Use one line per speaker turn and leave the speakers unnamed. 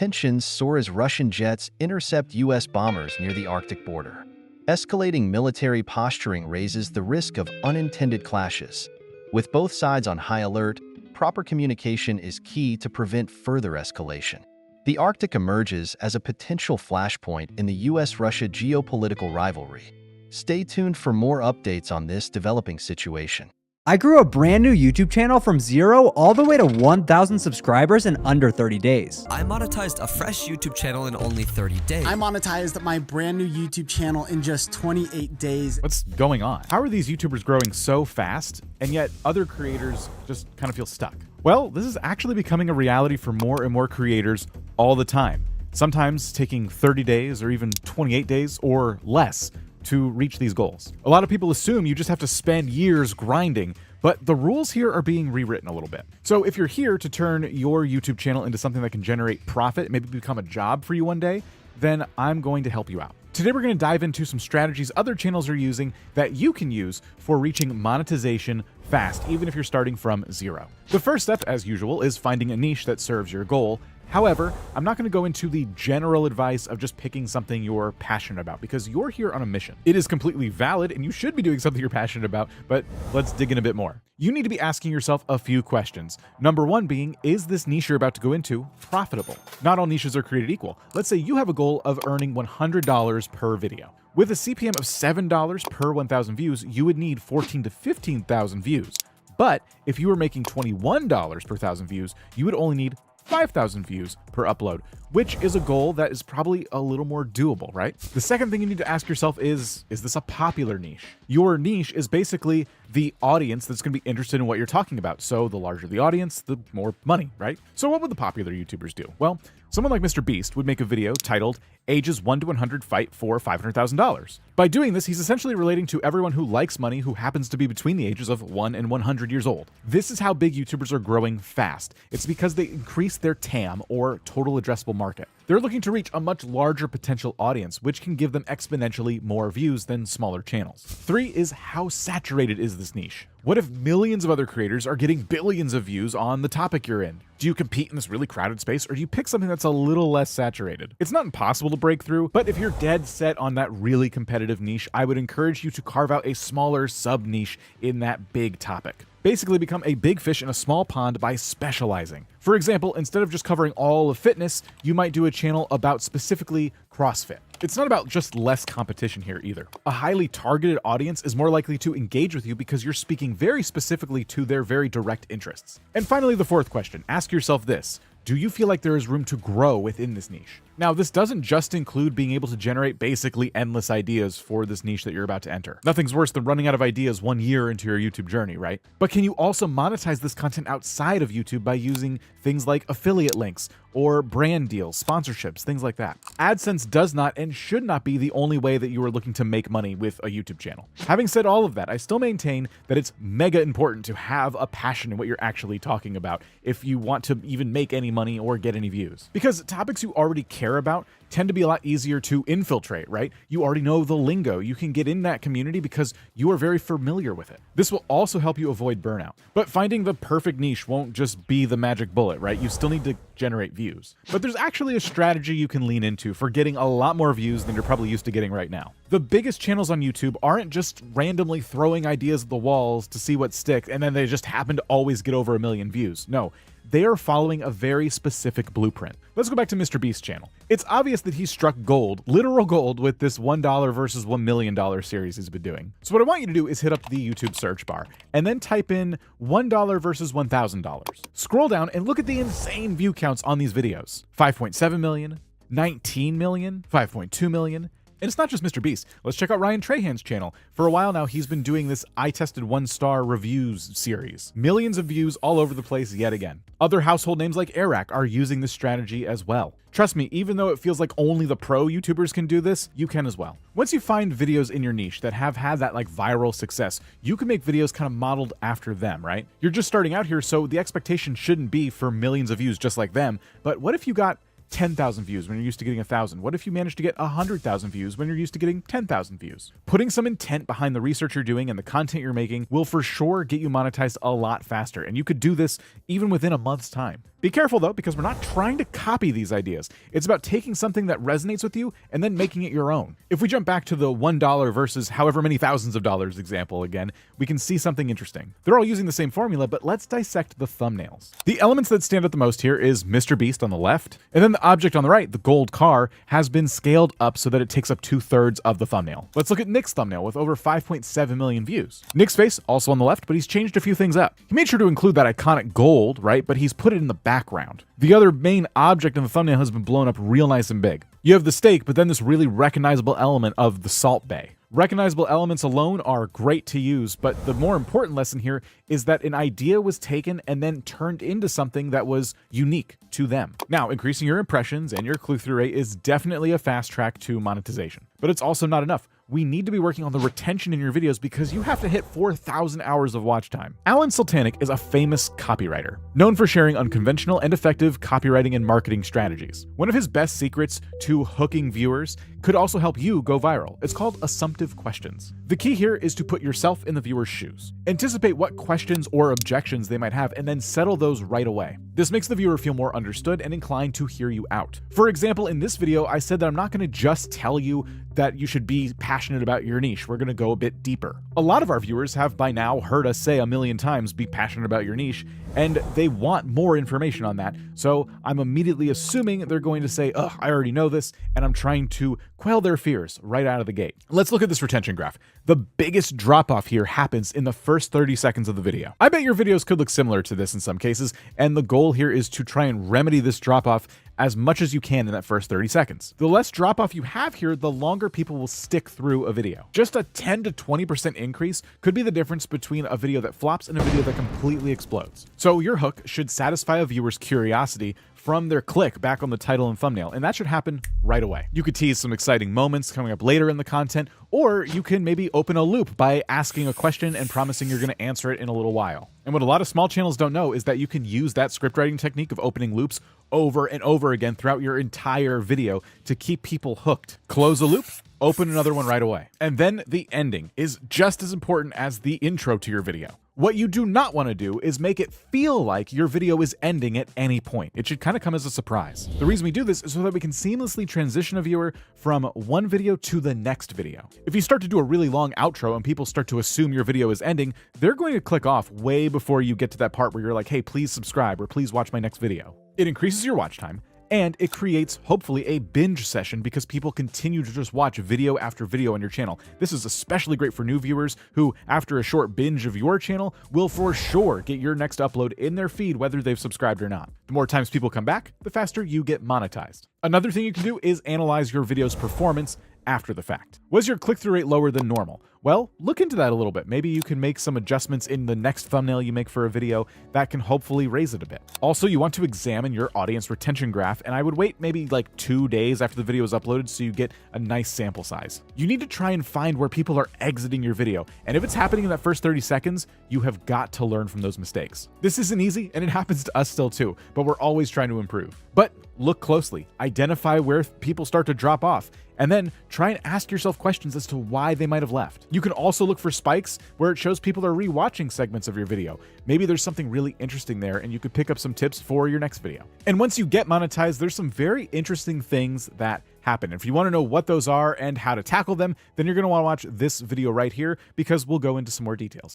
tensions soar as Russian jets intercept U.S. bombers near the Arctic border. Escalating military posturing raises the risk of unintended clashes. With both sides on high alert, proper communication is key to prevent further escalation. The Arctic emerges as a potential flashpoint in the U.S.-Russia geopolitical rivalry. Stay tuned for more updates on this developing situation.
I grew a brand new YouTube channel from 0 all the way to 1,000 subscribers in under 30 days.
I monetized a fresh YouTube channel in only 30 days.
I monetized my brand new YouTube channel in just 28 days.
What's going on? How are these YouTubers growing so fast, and yet other creators just kind of feel stuck? Well, this is actually becoming a reality for more and more creators all the time. Sometimes taking 30 days or even 28 days or less to reach these goals. A lot of people assume you just have to spend years grinding, but the rules here are being rewritten a little bit. So if you're here to turn your YouTube channel into something that can generate profit, maybe become a job for you one day, then I'm going to help you out. Today we're going to dive into some strategies other channels are using that you can use for reaching monetization fast, even if you're starting from 0. The first step, as usual, is finding a niche that serves your goal. However, I'm not going to go into the general advice of just picking something you're passionate about, because you're here on a mission. It is completely valid and you should be doing something you're passionate about, but let's dig in a bit more. You need to be asking yourself a few questions. Number one being, is this niche you're about to go into profitable? Not all niches are created equal. Let's say you have a goal of earning $100 per video. With a CPM of $7 per 1,000 views, you would need 14,000 to 15,000 views. But if you were making $21 per 1,000 views, you would only need 5,000 views per upload, which is a goal that is probably a little more doable, right? The second thing you need to ask yourself is this a popular niche? Your niche is basically the audience that's going to be interested in what you're talking about. So the larger the audience, the more money, right? So what would the popular YouTubers do? Well, someone like Mr. Beast would make a video titled Ages 1 to 100 Fight for $500,000. By doing this, he's essentially relating to everyone who likes money who happens to be between the ages of 1 and 100 years old. This is how big YouTubers are growing fast. It's because they increase their TAM, or total addressable market. They're looking to reach a much larger potential audience, which can give them exponentially more views than smaller channels. 3 is, how saturated is this niche? What if millions of other creators are getting billions of views on the topic you're in? Do you compete in this really crowded space, or do you pick something that's a little less saturated? It's not impossible to break through, but if you're dead set on that really competitive niche, I would encourage you to carve out a smaller sub-niche in that big topic. Basically become a big fish in a small pond by specializing. For example, instead of just covering all of fitness, you might do a channel about specifically CrossFit. It's not about just less competition here either. A highly targeted audience is more likely to engage with you because you're speaking very specifically to their very direct interests. And finally, the fourth question, ask yourself this: do you feel like there is room to grow within this niche? Now, this doesn't just include being able to generate basically endless ideas for this niche that you're about to enter. Nothing's worse than running out of ideas 1 year into your YouTube journey, right? But can you also monetize this content outside of YouTube by using things like affiliate links or brand deals, sponsorships, things like that? AdSense does not and should not be the only way that you are looking to make money with a YouTube channel. Having said all of that, I still maintain that it's mega important to have a passion in what you're actually talking about if you want to even make any money or get any views. Because topics you already care about tend to be a lot easier to infiltrate, right? You already know the lingo. You can get in that community because you are very familiar with it. This will also help you avoid burnout. But finding the perfect niche won't just be the magic bullet, right? You still need to generate views. But there's actually a strategy you can lean into for getting a lot more views than you're probably used to getting right now. The biggest channels on YouTube aren't just randomly throwing ideas at the walls to see what sticks, and then they just happen to always get over 1 million views. No. They are following a very specific blueprint. Let's go back to Mr. Beast's channel. It's obvious that he struck gold, literal gold, with this $1 versus $1 million series he's been doing. So what I want you to do is hit up the YouTube search bar and then type in $1 versus $1,000. Scroll down and look at the insane view counts on these videos. 5.7 million, 19 million, 5.2 million. And it's not just Mr. Beast. Let's check out Ryan Trahan's channel. For a while now, he's been doing this I Tested 1-star reviews series. Millions of views all over the place yet again. Other household names like Eric are using this strategy as well. Trust me, even though it feels like only the pro YouTubers can do this, you can as well. Once you find videos in your niche that have had that viral success, you can make videos kind of modeled after them, right? You're just starting out here, so the expectation shouldn't be for millions of views just like them. But what if you got 10,000 views when you're used to getting 1,000? What if you manage to get 100,000 views when you're used to getting 10,000 views? Putting some intent behind the research you're doing and the content you're making will for sure get you monetized a lot faster, and you could do this even within a month's time. Be careful though, because we're not trying to copy these ideas. It's about taking something that resonates with you and then making it your own. If we jump back to the $1 versus however many thousands of dollars example again, we can see something interesting. They're all using the same formula, but let's dissect the thumbnails. The elements that stand out the most here is Mr. Beast on the left, and then the object on the right, the gold car, has been scaled up so that it takes up 2/3 of the thumbnail. Let's look at Nick's thumbnail with over 5.7 million views. Nick's face also on the left, but he's changed a few things up. He made sure to include that iconic gold, right? But he's put it in the background. The other main object in the thumbnail has been blown up real nice and big. You have the steak, but then this really recognizable element of the Salt Bay. Recognizable elements alone are great to use, but the more important lesson here is that an idea was taken and then turned into something that was unique to them. Now, increasing your impressions and your click-through rate is definitely a fast track to monetization, but it's also not enough. We need to be working on the retention in your videos because you have to hit 4,000 hours of watch time. Alan Sultanic is a famous copywriter, known for sharing unconventional and effective copywriting and marketing strategies. One of his best secrets to hooking viewers could also help you go viral. It's called assumptive questions. The key here is to put yourself in the viewer's shoes. Anticipate what questions or objections they might have and then settle those right away. This makes the viewer feel more understood and inclined to hear you out. For example, in this video, I said that I'm not going to just tell you that you should be passionate about your niche. We're going to go a bit deeper. A lot of our viewers have by now heard us say a million times, be passionate about your niche, and they want more information on that. So I'm immediately assuming they're going to say, ugh, I already know this, and I'm trying to quell their fears right out of the gate. Let's look at this retention graph. The biggest drop-off here happens in the first 30 seconds of the video. I bet your videos could look similar to this in some cases, and the goal here is to try and remedy this drop-off as much as you can in that first 30 seconds. The less drop-off you have here, the longer people will stick through a video. Just a 10 to 20% increase could be the difference between a video that flops and a video that completely explodes. So your hook should satisfy a viewer's curiosity from their click back on the title and thumbnail, and that should happen right away. You could tease some exciting moments coming up later in the content, or you can maybe open a loop by asking a question and promising you're going to answer it in a little while. And what a lot of small channels don't know is that you can use that script writing technique of opening loops over and over again throughout your entire video to keep people hooked. Close a loop, open another one right away. And then the ending is just as important as the intro to your video. What you do not want to do is make it feel like your video is ending at any point. It should kind of come as a surprise. The reason we do this is so that we can seamlessly transition a viewer from one video to the next video. If you start to do a really long outro and people start to assume your video is ending, they're going to click off way before you get to that part where you're like, hey, please subscribe or please watch my next video. It increases your watch time, and it creates, hopefully, a binge session because people continue to just watch video after video on your channel. This is especially great for new viewers who, after a short binge of your channel, will for sure get your next upload in their feed whether they've subscribed or not. The more times people come back, the faster you get monetized. Another thing you can do is analyze your video's performance after the fact. Was your click-through rate lower than normal? Well, look into that a little bit. Maybe you can make some adjustments in the next thumbnail you make for a video that can hopefully raise it a bit. Also, you want to examine your audience retention graph, and I would wait maybe like 2 days after the video is uploaded so you get a nice sample size. You need to try and find where people are exiting your video, and if it's happening in that first 30 seconds, you have got to learn from those mistakes. This isn't easy, and it happens to us still too, but we're always trying to improve. But look closely, identify where people start to drop off, and then try and ask yourself questions as to why they might have left. You can also look for spikes where it shows people are rewatching segments of your video. Maybe there's something really interesting there and you could pick up some tips for your next video. And once you get monetized, there's some very interesting things that happen. If you want to know what those are and how to tackle them, then you're going to want to watch this video right here because we'll go into some more details.